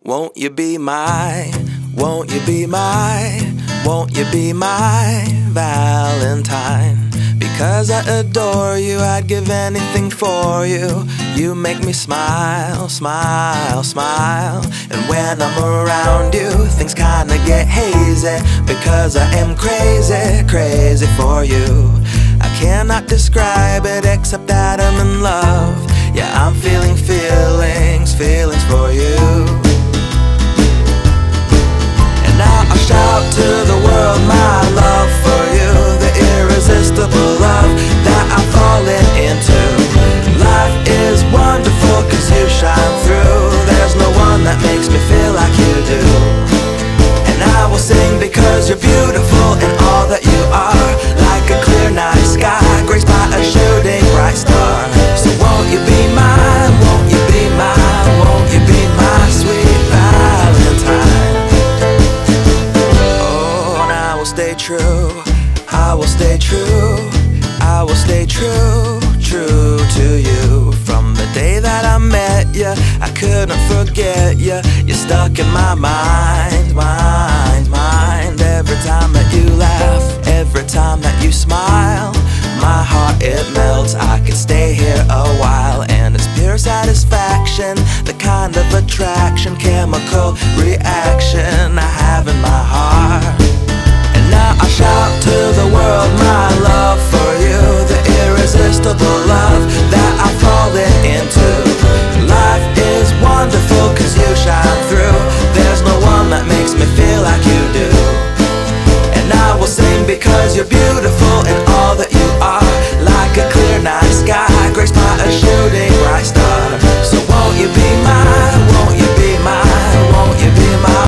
Won't you be my, won't you be my, won't you be my Valentine? Because I adore you, I'd give anything for you. You make me smile, smile, smile. And when I'm around you, things kinda get hazy. Because I am crazy, crazy for you. I cannot describe it except that I'm in love. Yeah, I'm feeling feelings, feelings for you. And now I'll shout to the world my love for you, the irresistible love that I'm falling into. Life is wonderful cause you shine through. There's no one that makes me feel like you do. And I will sing because you're beautiful in all that you are. Like a clear night sky, graced by a shooting bright star. So won't you be mine, won't you be mine, won't you be my sweet Valentine? Oh, and I will stay true, I will stay true, I will stay true, true to you. From the day that I met you, I couldn't forget you. You're stuck in my mind, mind, mind. Every time that you laugh, every time that you smile, my heart it melts. I could stay here a while. And it's pure satisfaction, the kind of attraction, chemical reaction I have in my heart. And now I shout to the world my love for you, the irresistible love that I'm falling into. Life is wonderful cause you shine through. There's no one that makes me feel like you do. And I will sing because you're beautiful in all that you are. Like a clear night sky,